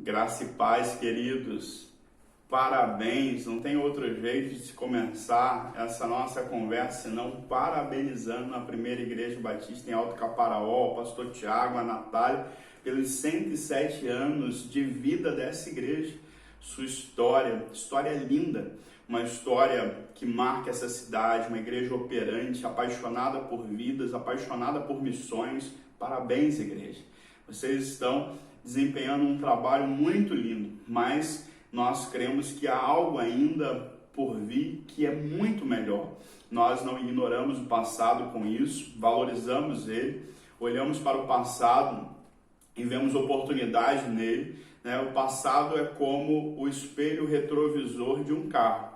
Graça e paz, queridos. Parabéns, não tem outro jeito de se começar essa nossa conversa senão parabenizando a Primeira Igreja Batista em Alto Caparaó, o pastor Tiago, a Natália, pelos 107 anos de vida dessa igreja. Sua história linda, uma história que marca essa cidade, uma igreja operante, apaixonada por vidas, apaixonada por missões. Parabéns, igreja. Vocês estão desempenhando um trabalho muito lindo, mas nós cremos que há algo ainda por vir que é muito melhor. Nós não ignoramos o passado com isso, valorizamos ele, olhamos para o passado e vemos oportunidade nele. O passado é como o espelho retrovisor de um carro.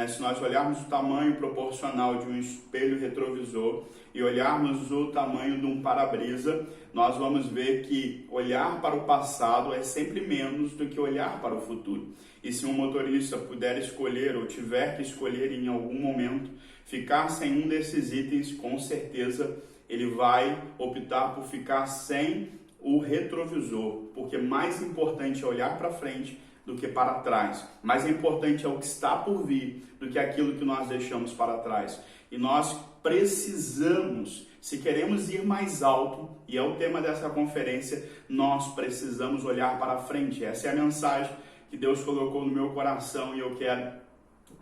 Se nós olharmos o tamanho proporcional de um espelho retrovisor e olharmos o tamanho de um para-brisa, nós vamos ver que olhar para o passado é sempre menos do que olhar para o futuro. E se um motorista puder escolher ou tiver que escolher em algum momento ficar sem um desses itens, com certeza ele vai optar por ficar sem o retrovisor, porque mais importante é olhar para frente do que para trás. Mais importante é o que está por vir do que aquilo que nós deixamos para trás. E nós precisamos, se queremos ir mais alto, e é o tema dessa conferência, nós precisamos olhar para frente. Essa é a mensagem que Deus colocou no meu coração e eu quero,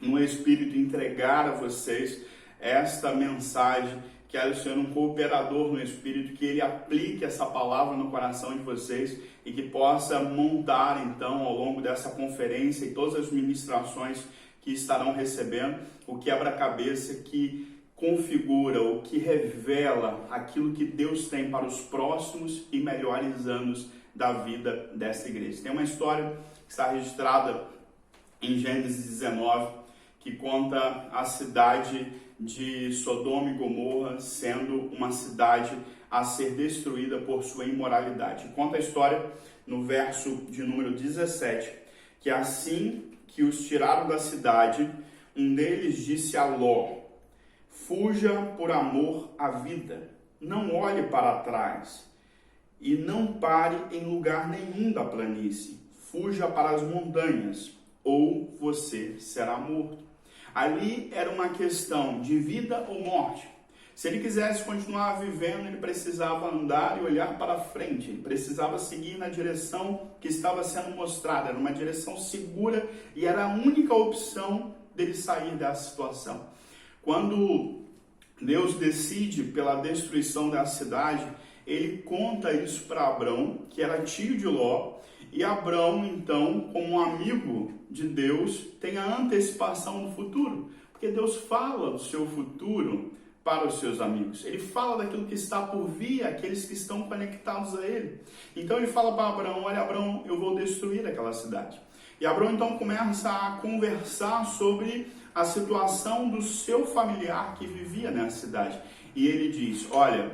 no Espírito, entregar a vocês esta mensagem. Quero ser um cooperador no Espírito, que Ele aplique essa palavra no coração de vocês e que possa montar, então, ao longo dessa conferência e todas as ministrações que estarão recebendo, o quebra-cabeça que configura, o que revela aquilo que Deus tem para os próximos e melhores anos da vida dessa igreja. Tem uma história que está registrada em Gênesis 19, que conta a cidade de Sodoma e Gomorra sendo uma cidade a ser destruída por sua imoralidade. Conta a história no verso de número 17, que assim que os tiraram da cidade, um deles disse a Ló: fuja por amor à vida, não olhe para trás e não pare em lugar nenhum da planície, fuja para as montanhas ou você será morto. Ali era uma questão de vida ou morte. Se ele quisesse continuar vivendo, ele precisava andar e olhar para frente. Ele precisava seguir na direção que estava sendo mostrada. Era uma direção segura e era a única opção dele sair dessa situação. Quando Deus decide pela destruição da cidade, ele conta isso para Abrão, que era tio de Ló. E Abrão, então, como um amigo de Deus, tem a antecipação do futuro. Porque Deus fala do seu futuro para os seus amigos. Ele fala daquilo que está por vir, aqueles que estão conectados a ele. Então ele fala para Abrão: olha, Abrão, eu vou destruir aquela cidade. E Abrão então começa a conversar sobre a situação do seu familiar que vivia nessa cidade. E ele diz: olha,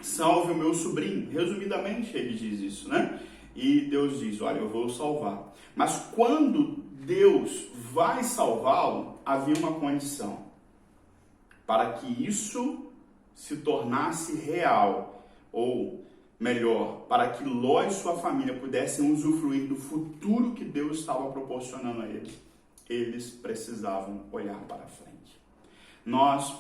salve o meu sobrinho. Resumidamente ele diz isso, né? E Deus diz: olha, eu vou salvar. Mas quando Deus vai salvá-lo, havia uma condição. Para que isso se tornasse real, ou melhor, para que Ló e sua família pudessem usufruir do futuro que Deus estava proporcionando a eles, eles precisavam olhar para frente. Nós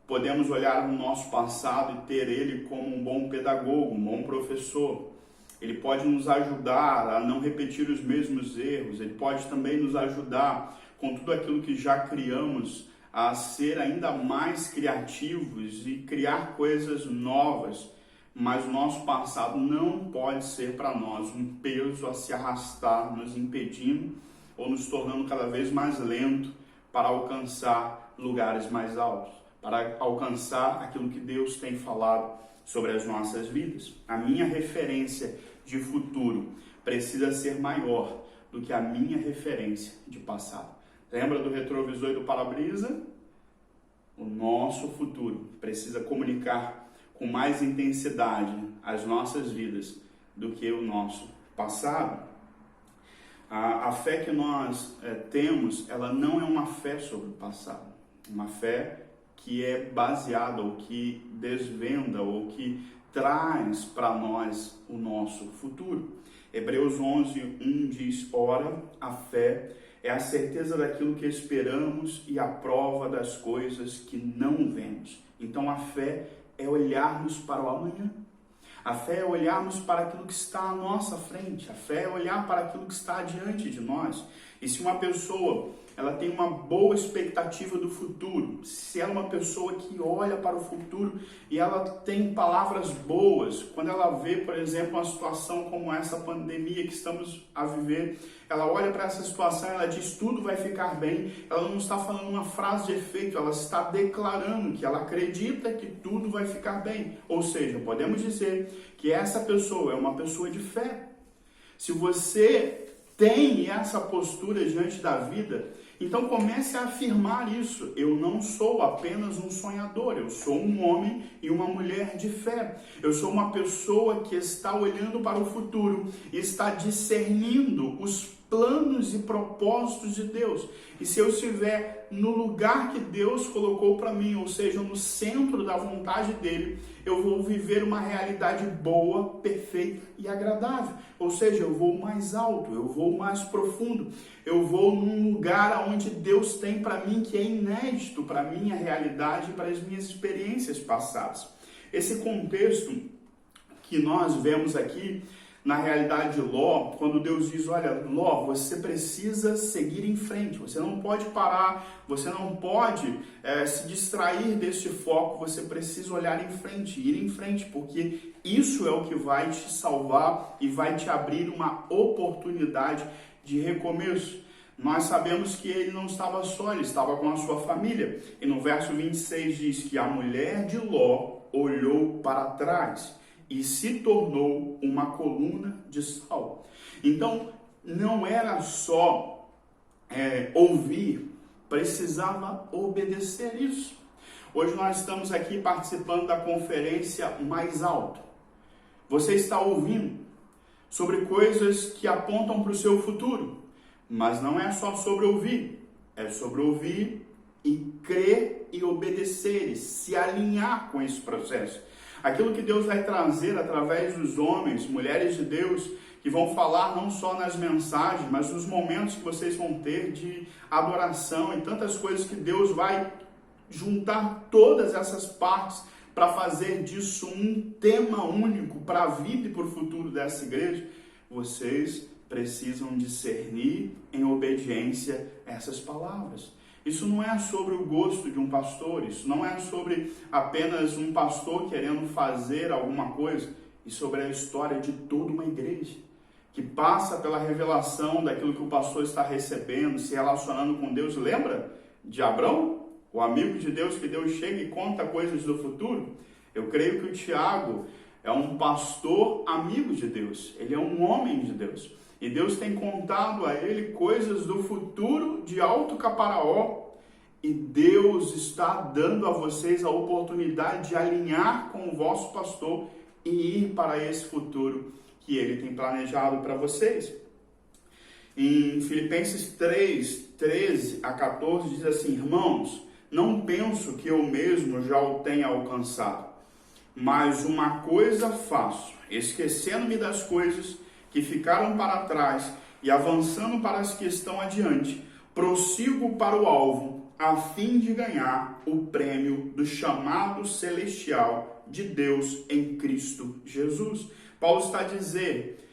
podemos olhar no nosso passado e ter ele como um bom pedagogo, um bom professor. Ele pode nos ajudar a não repetir os mesmos erros. Ele pode também nos ajudar com tudo aquilo que já criamos a ser ainda mais criativos e criar coisas novas. Mas o nosso passado não pode ser para nós um peso a se arrastar, nos impedindo ou nos tornando cada vez mais lento para alcançar lugares mais altos, para alcançar aquilo que Deus tem falado sobre as nossas vidas. A minha referência de futuro precisa ser maior do que a minha referência de passado. Lembra do retrovisor e do para-brisa? O nosso futuro precisa comunicar com mais intensidade as nossas vidas do que o nosso passado. A fé que nós temos, ela não é uma fé sobre o passado. Uma fé que é baseada ou que desvenda ou que traz para nós o nosso futuro. Hebreus 11:1 diz: ora, a fé é a certeza daquilo que esperamos e a prova das coisas que não vemos. Então a fé é olharmos para o amanhã. A fé é olharmos para aquilo que está à nossa frente. A fé é olhar para aquilo que está diante de nós. E se uma pessoa ela tem uma boa expectativa do futuro, se ela é uma pessoa que olha para o futuro e ela tem palavras boas, quando ela vê, por exemplo, uma situação como essa pandemia que estamos a viver, ela olha para essa situação e ela diz: tudo vai ficar bem. Ela não está falando uma frase de efeito, ela está declarando que ela acredita que tudo vai ficar bem. Ou seja, podemos dizer que essa pessoa é uma pessoa de fé. Se você tem essa postura diante da vida, então comece a afirmar isso. Eu não sou apenas um sonhador, eu sou um homem e uma mulher de fé. Eu sou uma pessoa que está olhando para o futuro e está discernindo os planos e propósitos de Deus. E se eu estiver no lugar que Deus colocou para mim, ou seja, no centro da vontade dele, eu vou viver uma realidade boa, perfeita e agradável. Ou seja, eu vou mais alto, eu vou mais profundo, eu vou num lugar onde Deus tem para mim que é inédito para a minha realidade e para as minhas experiências passadas. Esse contexto que nós vemos aqui, na realidade de Ló, quando Deus diz: olha, Ló, você precisa seguir em frente, você não pode parar, você não pode se distrair deste foco, você precisa olhar em frente, ir em frente, porque isso é o que vai te salvar e vai te abrir uma oportunidade de recomeço. Nós sabemos que ele não estava só, ele estava com a sua família. E no verso 26 diz que a mulher de Ló olhou para trás e se tornou uma coluna de sal. Então, não era só ouvir, precisava obedecer isso. Hoje nós estamos aqui participando da conferência Mais Alto. Você está ouvindo sobre coisas que apontam para o seu futuro, mas não é só sobre ouvir, é sobre ouvir e crer e obedecer e se alinhar com esse processo. Aquilo que Deus vai trazer através dos homens, mulheres de Deus, que vão falar não só nas mensagens, mas nos momentos que vocês vão ter de adoração e tantas coisas que Deus vai juntar todas essas partes para fazer disso um tema único para a vida e para o futuro dessa igreja. Vocês precisam discernir em obediência essas palavras. Isso não é sobre o gosto de um pastor, isso não é sobre apenas um pastor querendo fazer alguma coisa, e sobre a história de toda uma igreja, que passa pela revelação daquilo que o pastor está recebendo, se relacionando com Deus. Lembra de Abrão, o amigo de Deus, que Deus chega e conta coisas do futuro? Eu creio que o Tiago é um pastor amigo de Deus, ele é um homem de Deus. E Deus tem contado a ele coisas do futuro de Alto Caparaó. E Deus está dando a vocês a oportunidade de alinhar com o vosso pastor e ir para esse futuro que ele tem planejado para vocês. Em Filipenses 3, 13 a 14 diz assim: irmãos, não penso que eu mesmo já o tenha alcançado, mas uma coisa faço, esquecendo-me das coisas que ficaram para trás e avançando para as que estão adiante, prossigo para o alvo, a fim de ganhar o prêmio do chamado celestial de Deus em Cristo Jesus. Paulo está a dizer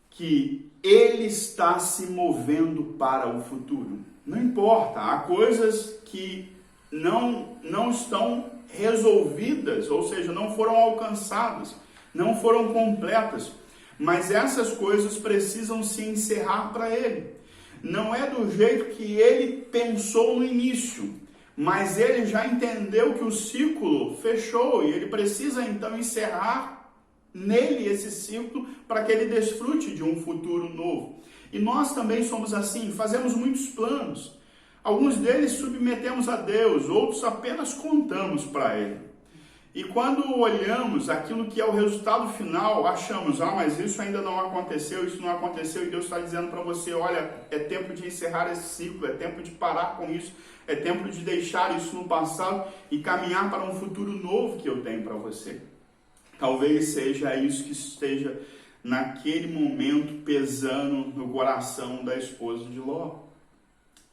que ele está se movendo para o futuro. Não importa, há coisas que não estão resolvidas, ou seja, não foram alcançadas, não foram completas, mas essas coisas precisam se encerrar para ele. Não é do jeito que ele pensou no início, mas ele já entendeu que o ciclo fechou e ele precisa então encerrar nele esse ciclo para que ele desfrute de um futuro novo. E nós também somos assim, fazemos muitos planos. Alguns deles submetemos a Deus, outros apenas contamos para ele. E quando olhamos aquilo que é o resultado final, achamos: mas isso ainda não aconteceu, isso não aconteceu, e Deus está dizendo para você: olha, é tempo de encerrar esse ciclo, é tempo de parar com isso, é tempo de deixar isso no passado e caminhar para um futuro novo que eu tenho para você. Talvez seja isso que esteja naquele momento pesando no coração da esposa de Ló.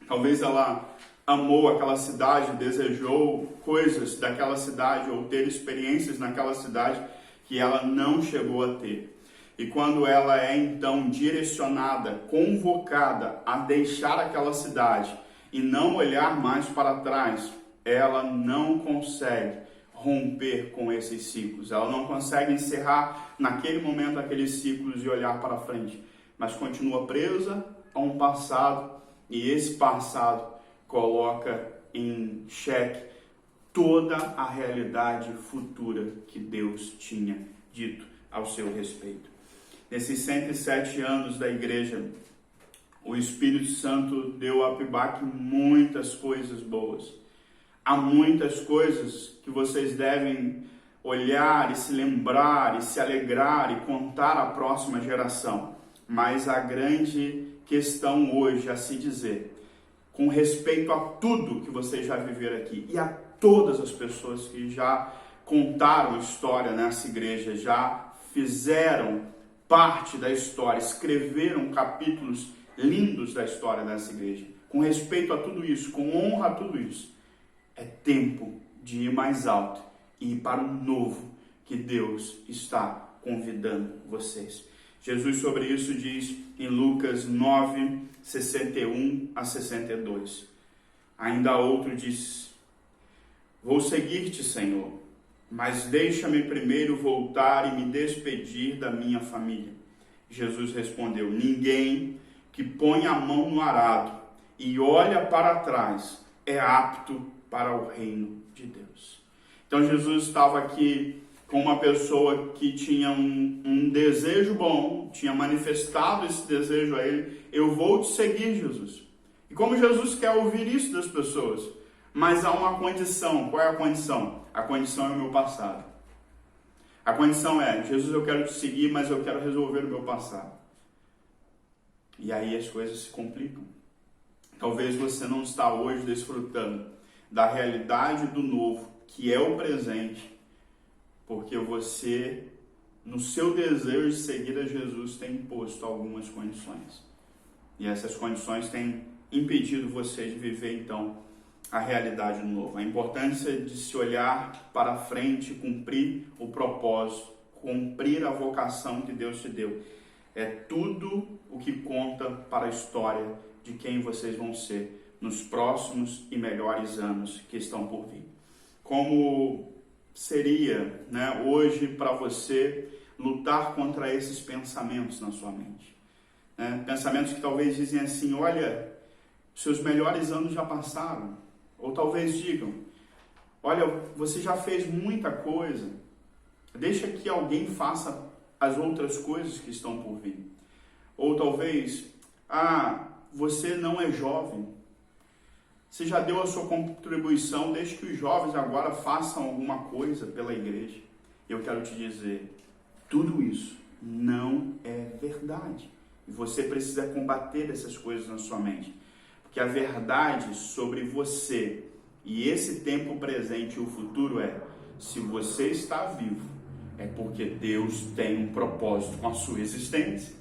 Talvez ela amou aquela cidade, desejou coisas daquela cidade ou ter experiências naquela cidade que ela não chegou a ter. E quando ela é então direcionada, convocada a deixar aquela cidade e não olhar mais para trás, ela não consegue romper com esses ciclos. Ela não consegue encerrar naquele momento aqueles ciclos e olhar para frente, mas continua presa a um passado, e esse passado coloca em xeque toda a realidade futura que Deus tinha dito ao seu respeito. Nesses 107 anos da igreja, o Espírito Santo deu a Abibac muitas coisas boas. Há muitas coisas que vocês devem olhar e se lembrar e se alegrar e contar à próxima geração. Mas a grande questão hoje a se dizer, com respeito a tudo que vocês já viveram aqui e a todas as pessoas que já contaram história nessa igreja, já fizeram parte da história, escreveram capítulos lindos da história dessa igreja, com respeito a tudo isso, com honra a tudo isso, é tempo de ir mais alto e ir para o novo que Deus está convidando vocês. Jesus sobre isso diz em Lucas 9, 61 a 62. Ainda outro diz: vou seguir-te, Senhor, mas deixa-me primeiro voltar e me despedir da minha família. Jesus respondeu: ninguém que põe a mão no arado e olha para trás é apto para o reino de Deus. Então Jesus estava aqui com uma pessoa que tinha um desejo bom, tinha manifestado esse desejo a ele: eu vou te seguir, Jesus. E como Jesus quer ouvir isso das pessoas, mas há uma condição. Qual é a condição? A condição é o meu passado. A condição é: Jesus, eu quero te seguir, mas eu quero resolver o meu passado. E aí as coisas se complicam. Talvez você não está hoje desfrutando da realidade do novo, que é o presente, porque você, no seu desejo de seguir a Jesus, tem imposto algumas condições. E essas condições têm impedido você de viver, então, a realidade do novo. A importância de se olhar para frente, cumprir o propósito, cumprir a vocação que Deus te deu. É tudo o que conta para a história de quem vocês vão ser nos próximos e melhores anos que estão por vir. Como seria, hoje para você lutar contra esses pensamentos na sua mente? Pensamentos que talvez dizem assim: olha, seus melhores anos já passaram. Ou talvez digam: olha, você já fez muita coisa, deixa que alguém faça as outras coisas que estão por vir. Ou talvez: você não é jovem, você já deu a sua contribuição, deixa que os jovens agora façam alguma coisa pela igreja. Eu quero te dizer, tudo isso não é verdade. E você precisa combater essas coisas na sua mente. Porque a verdade sobre você e esse tempo presente e o futuro é: se você está vivo, é porque Deus tem um propósito com a sua existência.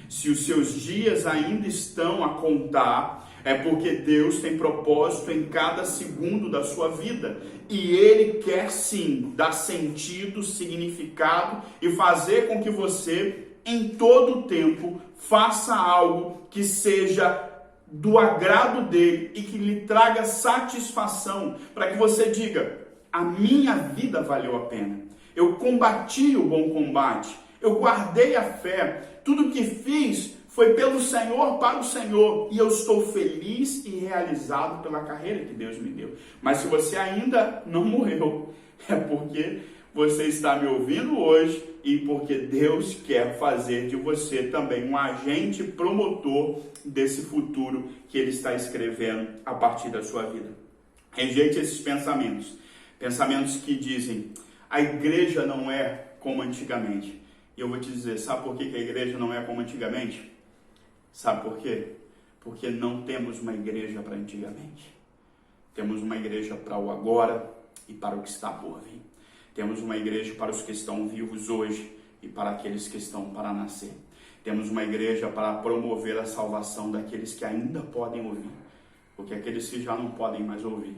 Se os seus dias ainda estão a contar, é porque Deus tem propósito em cada segundo da sua vida. E Ele quer sim dar sentido, significado e fazer com que você, em todo o tempo, faça algo que seja do agrado dele e que lhe traga satisfação, para que você diga: a minha vida valeu a pena, eu combati o bom combate, eu guardei a fé, tudo que fiz foi pelo Senhor, para o Senhor, e eu estou feliz e realizado pela carreira que Deus me deu. Mas se você ainda não morreu, é porque você está me ouvindo hoje e porque Deus quer fazer de você também um agente promotor desse futuro que Ele está escrevendo a partir da sua vida. Rejeite esses pensamentos. Pensamentos que dizem: a igreja não é como antigamente. E eu vou te dizer, sabe por que a igreja não é como antigamente? Sabe por quê? Porque não temos uma igreja para antigamente. Temos uma igreja para o agora e para o que está por vir. Temos uma igreja para os que estão vivos hoje e para aqueles que estão para nascer. Temos uma igreja para promover a salvação daqueles que ainda podem ouvir, porque aqueles que já não podem mais ouvir,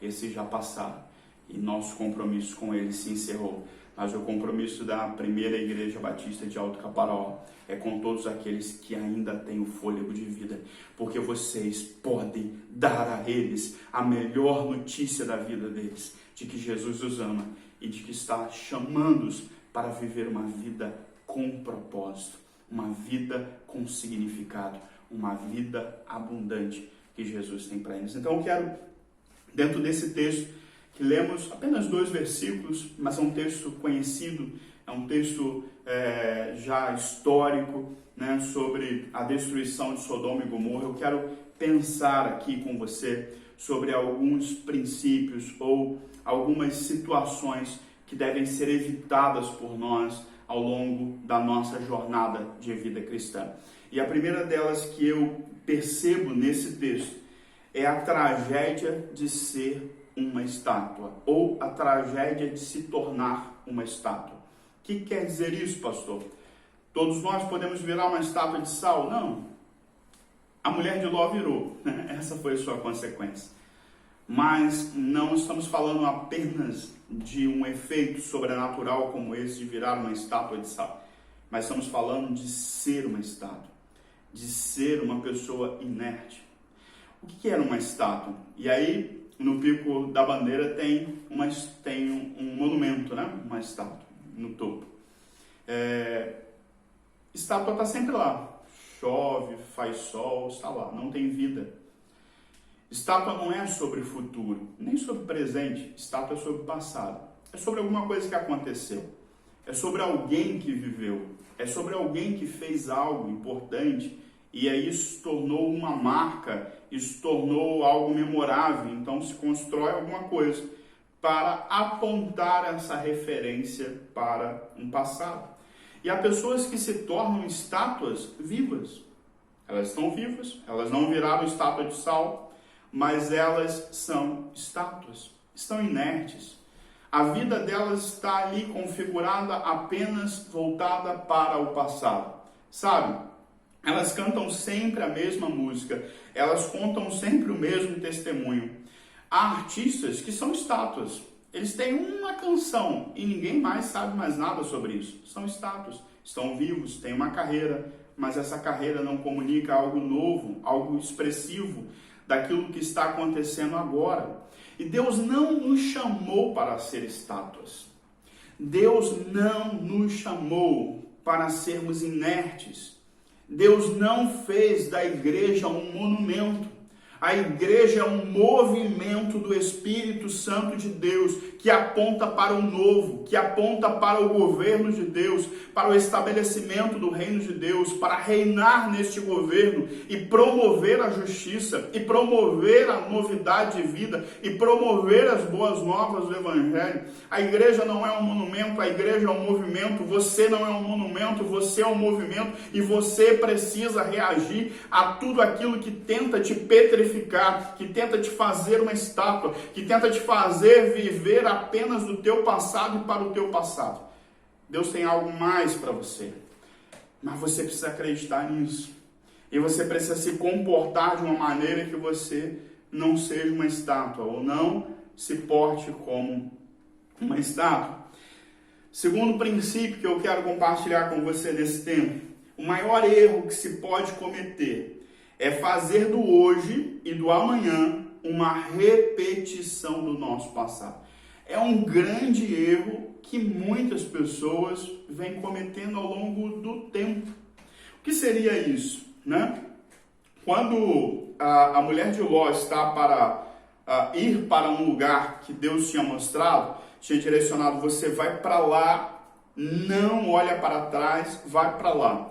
esses já passaram e nosso compromisso com eles se encerrou. Mas o compromisso da primeira igreja batista de Alto Caparaó é com todos aqueles que ainda têm o fôlego de vida, porque vocês podem dar a eles a melhor notícia da vida deles, de que Jesus os ama e de que está chamando-os para viver uma vida com propósito, uma vida com significado, uma vida abundante que Jesus tem para eles. Então eu quero, dentro desse texto, que lemos apenas 2 versículos, mas é um texto conhecido, é um texto já histórico, né, sobre a destruição de Sodoma e Gomorra. Eu quero pensar aqui com você sobre alguns princípios ou algumas situações que devem ser evitadas por nós ao longo da nossa jornada de vida cristã. E a primeira delas que eu percebo nesse texto é a tragédia de ser uma estátua, ou a tragédia de se tornar uma estátua. O que quer dizer isso, pastor? Todos nós podemos virar uma estátua de sal? Não. A mulher de Ló virou, né? Essa foi a sua consequência. Mas não estamos falando apenas de um efeito sobrenatural como esse de virar uma estátua de sal, mas estamos falando de ser uma estátua, de ser uma pessoa inerte. O que era uma estátua? E aí, no pico da bandeira tem um monumento, né? Uma estátua no topo. Estátua está sempre lá. Chove, faz sol, está lá. Não tem vida. Estátua não é sobre futuro, nem sobre presente. Estátua é sobre passado. É sobre alguma coisa que aconteceu. É sobre alguém que viveu. É sobre alguém que fez algo importante e aí isso se tornou uma marca, isso se tornou algo memorável. Então se constrói alguma coisa para apontar essa referência para um passado. E há pessoas que se tornam estátuas vivas. Elas estão vivas, elas não viraram estátua de sal, mas elas são estátuas, estão inertes. A vida delas está ali configurada apenas voltada para o passado. Sabe? Elas cantam sempre a mesma música, elas contam sempre o mesmo testemunho. Há artistas que são estátuas. Eles têm uma canção e ninguém mais sabe mais nada sobre isso. São estátuas, estão vivos, têm uma carreira, mas essa carreira não comunica algo novo, algo expressivo daquilo que está acontecendo agora. E Deus não nos chamou para ser estátuas. Deus não nos chamou para sermos inertes. Deus não fez da igreja um monumento. A igreja é um movimento do Espírito Santo de Deus que aponta para o novo, que aponta para o governo de Deus, para o estabelecimento do reino de Deus, para reinar neste governo e promover a justiça, e promover a novidade de vida, e promover as boas novas do Evangelho. A igreja não é um monumento, a igreja é um movimento. Você não é um monumento, você é um movimento, e você precisa reagir a tudo aquilo que tenta te petrificar, que tenta te fazer uma estátua, que tenta te fazer viver apenas do teu passado e para o teu passado. Deus tem algo mais para você, mas você precisa acreditar nisso. E você precisa se comportar de uma maneira que você não seja uma estátua, ou não se porte como uma estátua. Segundo princípio que eu quero compartilhar com você nesse tempo: o maior erro que se pode cometer é fazer do hoje e do amanhã uma repetição do nosso passado. É um grande erro que muitas pessoas vêm cometendo ao longo do tempo. O que seria isso, né? Quando a mulher de Ló está para ir para um lugar que Deus tinha mostrado, tinha direcionado: você vai para lá, não olha para trás, vai para lá.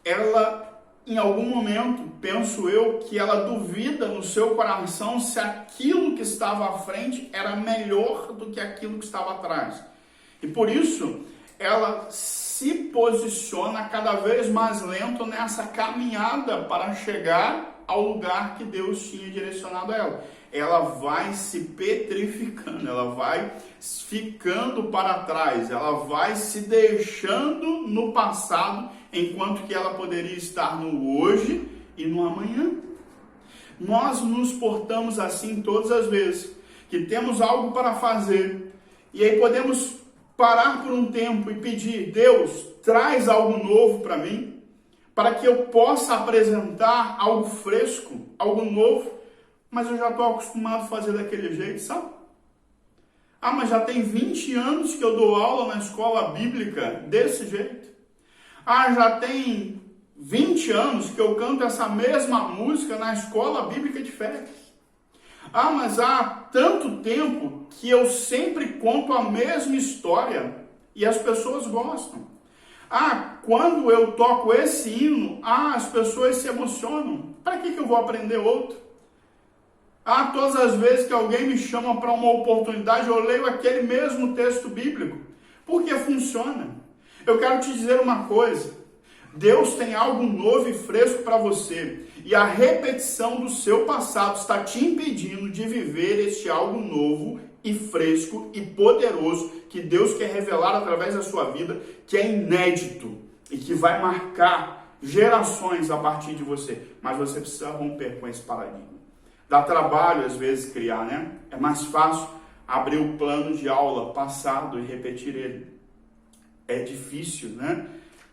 Ela, em algum momento, penso eu, que ela duvida no seu coração se aquilo que estava à frente era melhor do que aquilo que estava atrás. E por isso, ela se posiciona cada vez mais lento nessa caminhada para chegar ao lugar que Deus tinha direcionado a ela. ela vai se petrificando, ela vai ficando para trás, ela vai se deixando no passado, enquanto que ela poderia estar no hoje e no amanhã. Nós nos portamos assim todas as vezes que temos algo para fazer, e aí podemos parar por um tempo e pedir: Deus, traz algo novo para mim, para que eu possa apresentar algo fresco, algo novo, mas eu já estou acostumado a fazer daquele jeito, sabe? Ah, mas já tem 20 anos que eu dou aula na escola bíblica desse jeito. Ah, já tem 20 anos que eu canto essa mesma música na escola bíblica de férias. Ah, mas há tanto tempo que eu sempre conto a mesma história e as pessoas gostam. Ah, quando eu toco esse hino, as pessoas se emocionam. Para que eu vou aprender outro? Ah, todas as vezes que alguém me chama para uma oportunidade, eu leio aquele mesmo texto bíblico. Porque funciona. Eu quero te dizer uma coisa. Deus tem algo novo e fresco para você. E a repetição do seu passado está te impedindo de viver este algo novo e fresco e poderoso que Deus quer revelar através da sua vida, que é inédito e que vai marcar gerações a partir de você. Mas você precisa romper com esse paradigma. Dá trabalho às vezes criar, né? É mais fácil abrir o plano de aula passado e repetir ele. É difícil, né?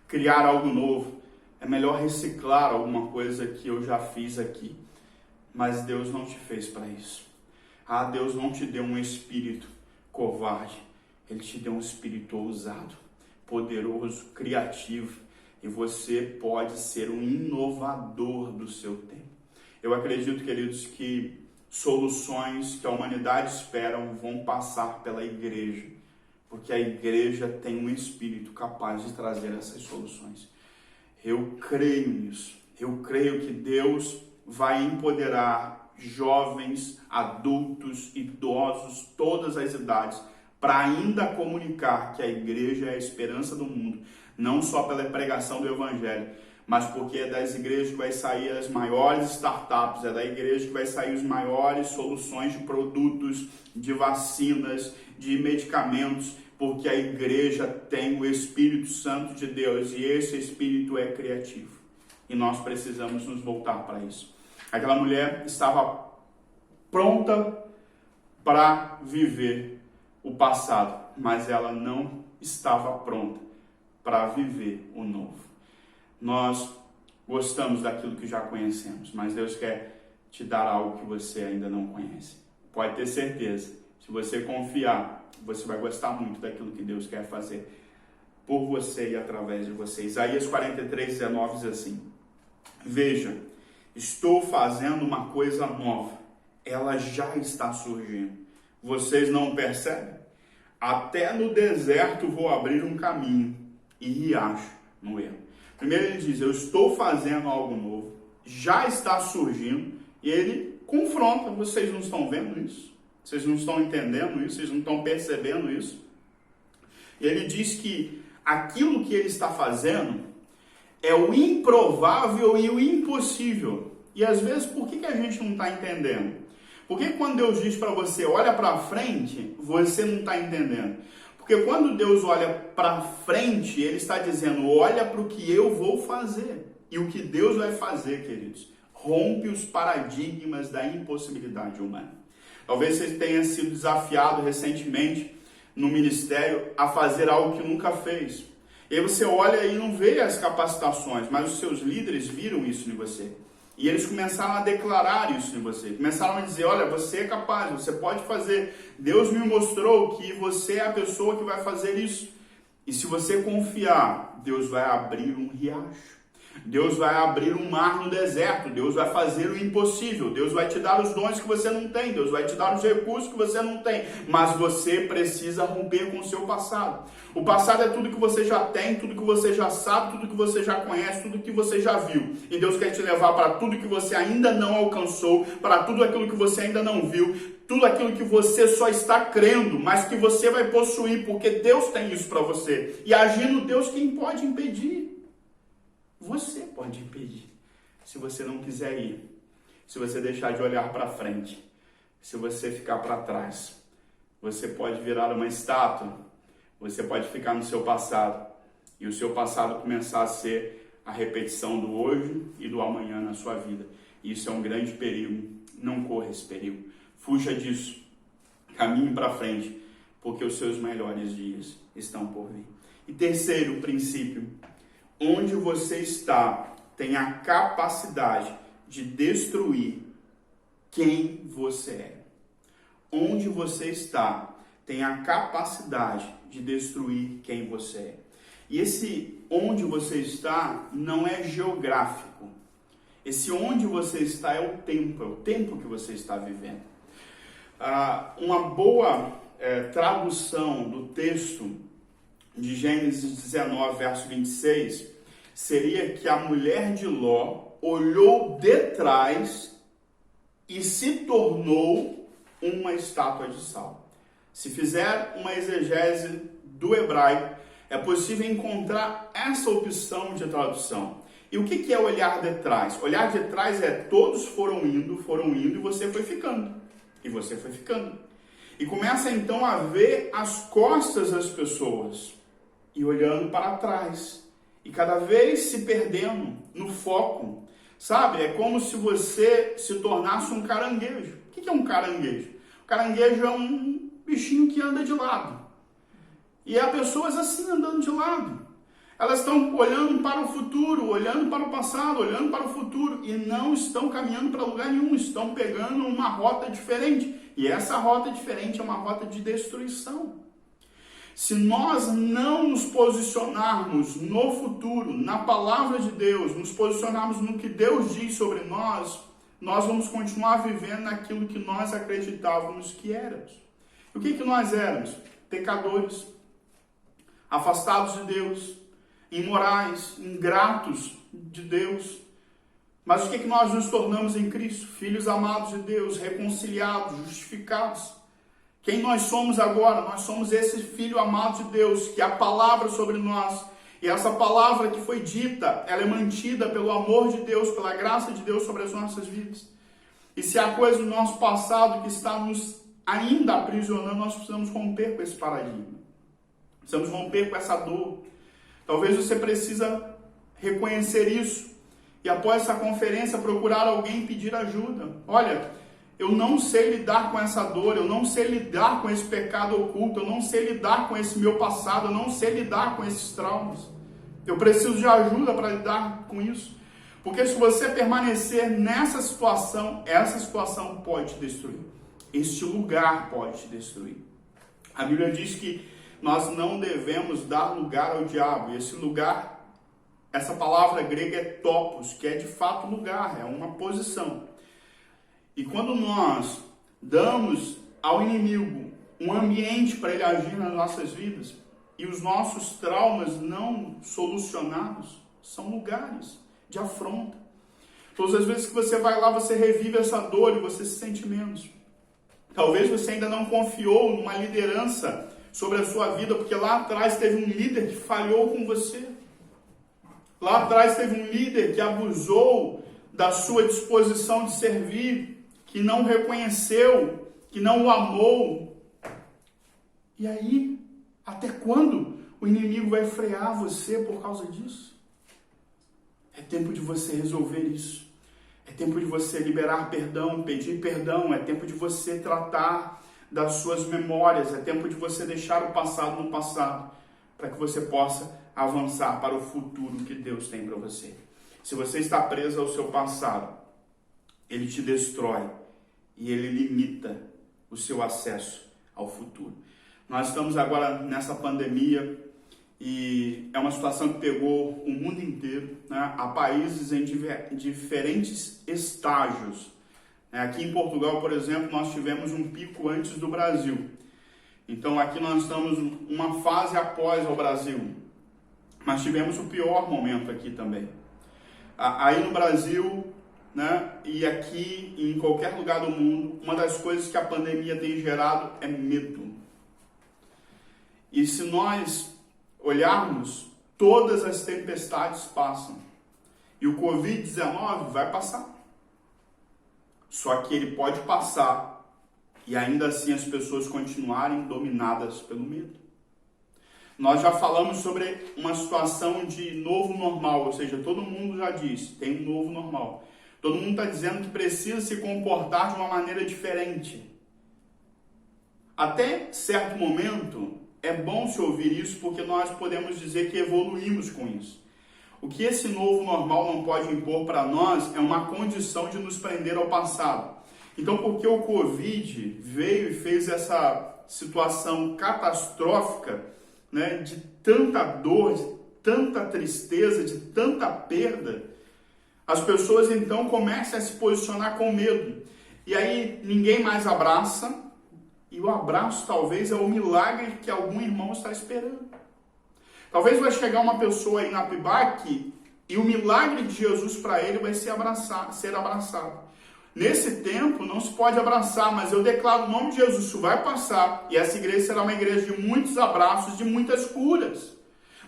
Criar algo novo. É melhor reciclar alguma coisa que eu já fiz aqui. Mas Deus não te fez para isso. Deus não te deu um espírito covarde. Ele te deu um espírito ousado, poderoso, criativo. E você pode ser um inovador do seu tempo. Eu acredito, queridos, que soluções que a humanidade espera vão passar pela igreja. Porque a igreja tem um espírito capaz de trazer essas soluções. Eu creio nisso. Eu creio que Deus vai empoderar jovens, adultos, idosos, todas as idades, para ainda comunicar que a igreja é a esperança do mundo, não só pela pregação do evangelho, mas porque é das igrejas que vai sair as maiores startups, é da igreja que vai sair as maiores soluções de produtos, de vacinas, de medicamentos, porque a igreja tem o Espírito Santo de Deus e esse Espírito é criativo. E nós precisamos nos voltar para isso. Aquela mulher estava pronta para viver o passado, mas ela não estava pronta para viver o novo. Nós gostamos daquilo que já conhecemos, mas Deus quer te dar algo que você ainda não conhece. Pode ter certeza, se você confiar, você vai gostar muito daquilo que Deus quer fazer por você e através de você. Isaías 43:19 diz assim: Veja, estou fazendo uma coisa nova, ela já está surgindo. Vocês não percebem? Até no deserto vou abrir um caminho e riacho no ermo. Primeiro ele diz: eu estou fazendo algo novo, já está surgindo, e ele confronta. Vocês não estão vendo isso? Vocês não estão entendendo isso? Vocês não estão percebendo isso? E ele diz que aquilo que ele está fazendo é o improvável e o impossível. E às vezes, por que a gente não está entendendo? Porque quando Deus diz para você, olha para frente, você não está entendendo. Porque quando Deus olha para frente, Ele está dizendo, olha para o que eu vou fazer. E o que Deus vai fazer, queridos, rompe os paradigmas da impossibilidade humana. Talvez você tenha sido desafiado recentemente no ministério a fazer algo que nunca fez. E aí você olha e não vê as capacitações, mas os seus líderes viram isso em você. E eles começaram a declarar isso em você. Começaram a dizer, olha, você é capaz, você pode fazer. Deus me mostrou que você é a pessoa que vai fazer isso. E se você confiar, Deus vai abrir um riacho. Deus vai abrir um mar no deserto. Deus vai fazer o impossível. Deus vai te dar os dons que você não tem. Deus vai te dar os recursos que você não tem. Mas você precisa romper com o seu passado. O passado é tudo que você já tem, tudo que você já sabe, tudo que você já conhece, tudo que você já viu. E Deus quer te levar para tudo que você ainda não alcançou, para tudo aquilo que você ainda não viu, tudo aquilo que você só está crendo, mas que você vai possuir, porque Deus tem isso para você. E agindo Deus, quem pode impedir? Você pode impedir, se você não quiser ir, se você deixar de olhar para frente, se você ficar para trás. Você pode virar uma estátua, você pode ficar no seu passado e o seu passado começar a ser a repetição do hoje e do amanhã na sua vida. Isso é um grande perigo. Não corra esse perigo. Fuja disso. Caminhe para frente, porque os seus melhores dias estão por vir. E terceiro princípio, onde você está tem a capacidade de destruir quem você é. Onde você está tem a capacidade de destruir quem você é. E esse onde você está não é geográfico. Esse onde você está é o tempo que você está vivendo. Uma boa tradução do texto de Gênesis 19, verso 26, seria que a mulher de Ló olhou de trás e se tornou uma estátua de sal. Se fizer uma exegese do hebraico, é possível encontrar essa opção de tradução. E o que é olhar de trás? Olhar de trás é todos foram indo e você foi ficando. E você foi ficando. E começa então a ver as costas das pessoas e olhando para trás. E cada vez se perdendo no foco. Sabe? É como se você se tornasse um caranguejo. O que é um caranguejo? O caranguejo é um bichinho que anda de lado. E há pessoas assim andando de lado. Elas estão olhando para o futuro, olhando para o passado, olhando para o futuro e não estão caminhando para lugar nenhum, estão pegando uma rota diferente. E essa rota diferente é uma rota de destruição. Se nós não nos posicionarmos no futuro, na palavra de Deus, nos posicionarmos no que Deus diz sobre nós, nós vamos continuar vivendo naquilo que nós acreditávamos que éramos. E o que nós éramos? Pecadores, afastados de Deus, imorais, ingratos de Deus. Mas o que nós nos tornamos em Cristo? Filhos amados de Deus, reconciliados, justificados. Quem nós somos agora? Nós somos esse filho amado de Deus, que a palavra sobre nós, e essa palavra que foi dita, ela é mantida pelo amor de Deus, pela graça de Deus sobre as nossas vidas. E se há coisa do nosso passado que está nos ainda aprisionando, nós precisamos romper com esse paradigma. Precisamos romper com essa dor. Talvez você precisa reconhecer isso e após essa conferência procurar alguém e pedir ajuda. Olha, eu não sei lidar com essa dor, eu não sei lidar com esse pecado oculto, eu não sei lidar com esse meu passado, eu não sei lidar com esses traumas. Eu preciso de ajuda para lidar com isso. Porque se você permanecer nessa situação, essa situação pode te destruir. Este lugar pode te destruir. A Bíblia diz que nós não devemos dar lugar ao diabo. E esse lugar, essa palavra grega é topos, que é de fato lugar, é uma posição. E quando nós damos ao inimigo um ambiente para ele agir nas nossas vidas, e os nossos traumas não solucionados, são lugares de afronta. Todas as vezes que você vai lá, você revive essa dor e você se sente menos. Talvez você ainda não confiou numa liderança sobre a sua vida, porque lá atrás teve um líder que falhou com você. Lá atrás teve um líder que abusou da sua disposição de servir, que não reconheceu, que não o amou. E aí, até quando o inimigo vai frear você por causa disso? É tempo de você resolver isso. É tempo de você liberar perdão, pedir perdão. É tempo de você tratar das suas memórias. É tempo de você deixar o passado no passado, para que você possa avançar para o futuro que Deus tem para você. Se você está preso ao seu passado, ele te destrói e ele limita o seu acesso ao futuro. Nós estamos agora nessa pandemia e é uma situação que pegou o mundo inteiro, né? Há países em diferentes estágios. Aqui em Portugal, por exemplo, nós tivemos um pico antes do Brasil. Então aqui nós estamos uma fase após o Brasil. Mas tivemos o pior momento aqui também. Aí no Brasil, né, e aqui em qualquer lugar do mundo, uma das coisas que a pandemia tem gerado é medo. E se nós olharmos, todas as tempestades passam. E o Covid-19 vai passar. Só que ele pode passar e ainda assim as pessoas continuarem dominadas pelo medo. Nós já falamos sobre uma situação de novo normal, ou seja, todo mundo já disse, tem um novo normal. Todo mundo está dizendo que precisa se comportar de uma maneira diferente. Até certo momento, é bom se ouvir isso, porque nós podemos dizer que evoluímos com isso. O que esse novo normal não pode impor para nós é uma condição de nos prender ao passado. Então, porque o Covid veio e fez essa situação catastrófica, né, de tanta dor, de tanta tristeza, de tanta perda, as pessoas então começam a se posicionar com medo. E aí ninguém mais abraça, e o abraço talvez é o milagre que algum irmão está esperando. Talvez vai chegar uma pessoa aí na PIBAC e o milagre de Jesus para ele vai ser abraçado. Nesse tempo não se pode abraçar, mas eu declaro o nome de Jesus, isso vai passar. E essa igreja será uma igreja de muitos abraços, de muitas curas.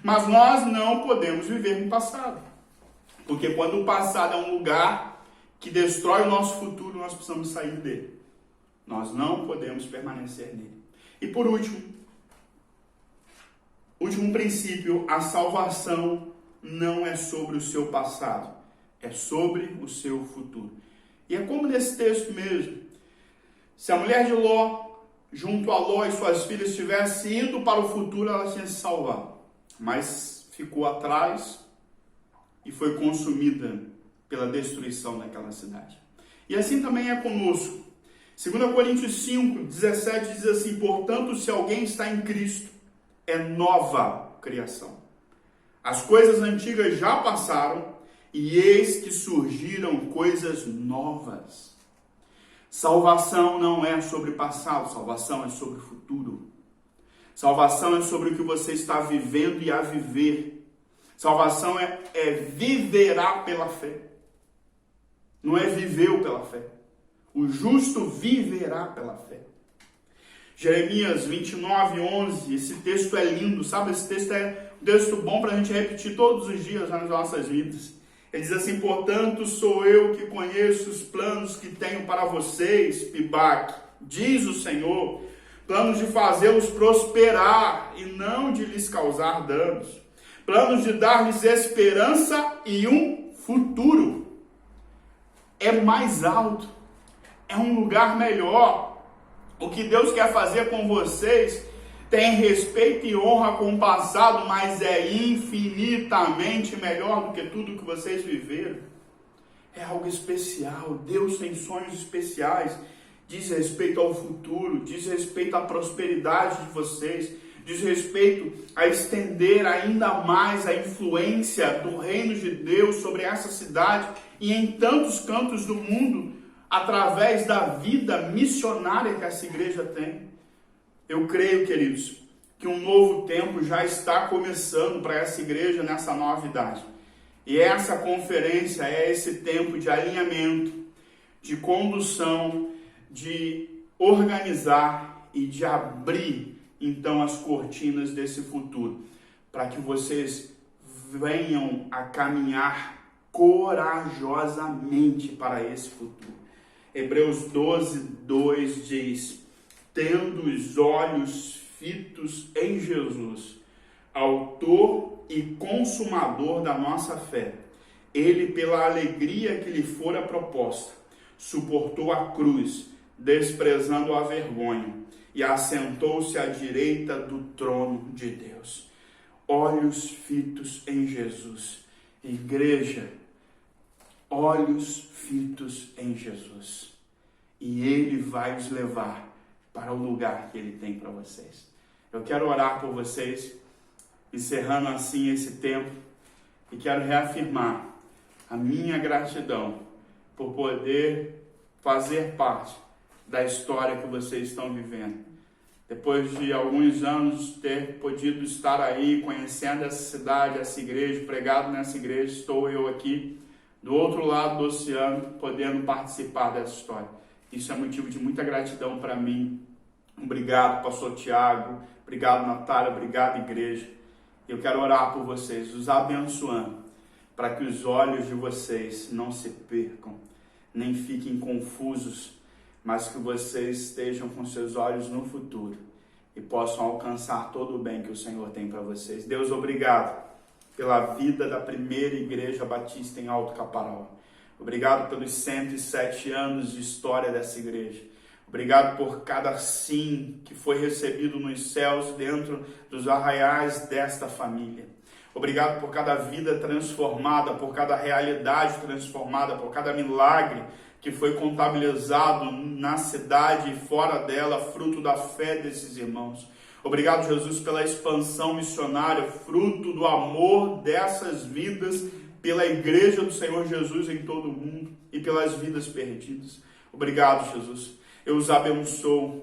Mas nós não podemos viver no passado. Porque quando o passado é um lugar que destrói o nosso futuro, nós precisamos sair dele. Nós não podemos permanecer nele. E por último princípio, a salvação não é sobre o seu passado, é sobre o seu futuro. E é como nesse texto mesmo. Se a mulher de Ló, junto a Ló e suas filhas, estivesse indo para o futuro, ela tinha se salvado. Mas ficou atrás e foi consumida pela destruição daquela cidade. E assim também é conosco. 2 Coríntios 5, 17 diz assim: portanto, se alguém está em Cristo, é nova criação. As coisas antigas já passaram, e eis que surgiram coisas novas. Salvação não é sobre passado, salvação é sobre futuro. Salvação é sobre o que você está vivendo e a viver. Salvação é viverá pela fé. Não é viveu pela fé. O justo viverá pela fé. Jeremias 29, 11, esse texto é lindo, sabe? Esse texto é um texto bom para a gente repetir todos os dias nas nossas vidas. Ele diz assim: portanto, sou eu que conheço os planos que tenho para vocês, PIBAC, diz o Senhor, planos de fazê-los prosperar e não de lhes causar danos, planos de dar-lhes esperança e um futuro. É mais alto, é um lugar melhor. O que Deus quer fazer com vocês tem respeito e honra com o passado, mas é infinitamente melhor do que tudo que vocês viveram. É algo especial. Deus tem sonhos especiais. Diz respeito ao futuro, diz respeito à prosperidade de vocês, diz respeito a estender ainda mais a influência do reino de Deus sobre essa cidade e em tantos cantos do mundo, através da vida missionária que essa igreja tem. Eu creio, queridos, que um novo tempo já está começando para essa igreja nessa nova idade. E essa conferência é esse tempo de alinhamento, de condução, de organizar e de abrir, então, as cortinas desse futuro, para que vocês venham a caminhar corajosamente para esse futuro. Hebreus 12, 2 diz: tendo os olhos fitos em Jesus, autor e consumador da nossa fé, ele, pela alegria que lhe fora proposta, suportou a cruz, desprezando a vergonha, e assentou-se à direita do trono de Deus. Olhos fitos em Jesus. Igreja, olhos fitos em Jesus. E Ele vai os levar para o lugar que Ele tem para vocês. Eu quero orar por vocês, encerrando assim esse tempo, e quero reafirmar a minha gratidão por poder fazer parte da história que vocês estão vivendo. Depois de alguns anos ter podido estar aí, conhecendo essa cidade, essa igreja, pregado nessa igreja, estou eu aqui, do outro lado do oceano, podendo participar dessa história. Isso é motivo de muita gratidão para mim. Obrigado, pastor Tiago. Obrigado, Natália. Obrigado, igreja. Eu quero orar por vocês, os abençoando, para que os olhos de vocês não se percam, nem fiquem confusos, mas que vocês estejam com seus olhos no futuro e possam alcançar todo o bem que o Senhor tem para vocês. Deus, obrigado pela vida da primeira Igreja Batista em Alto Caparaó. Obrigado pelos 107 anos de história dessa igreja. Obrigado por cada sim que foi recebido nos céus dentro dos arraiais desta família. Obrigado por cada vida transformada, por cada realidade transformada, por cada milagre que foi contabilizado na cidade e fora dela, fruto da fé desses irmãos. Obrigado, Jesus, pela expansão missionária, fruto do amor dessas vidas pela igreja do Senhor Jesus em todo o mundo e pelas vidas perdidas. Obrigado, Jesus. Eu os abençoo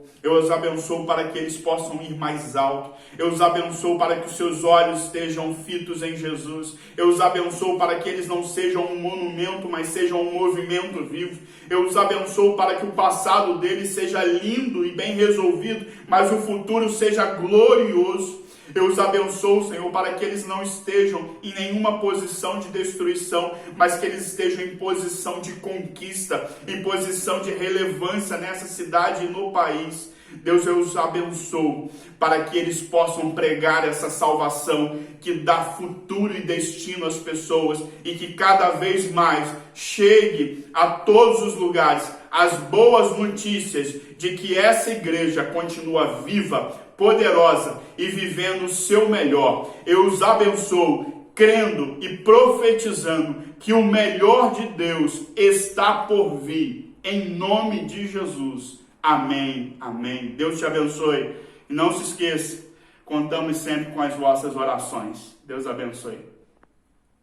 para que eles possam ir mais alto. Eu os abençoo para que os seus olhos estejam fitos em Jesus. Eu os abençoo para que eles não sejam um monumento, mas sejam um movimento vivo. Eu os abençoo para que o passado deles seja lindo e bem resolvido, mas o futuro seja glorioso. Eu os abençoo, Senhor, para que eles não estejam em nenhuma posição de destruição, mas que eles estejam em posição de conquista, em posição de relevância nessa cidade e no país. Deus, eu os abençoo para que eles possam pregar essa salvação que dá futuro e destino às pessoas e que cada vez mais chegue a todos os lugares as boas notícias de que essa igreja continua viva, poderosa e vivendo o seu melhor. Eu os abençoo, crendo e profetizando que o melhor de Deus está por vir, em nome de Jesus. Amém, amém. Deus te abençoe. E não se esqueça, contamos sempre com as vossas orações. Deus abençoe.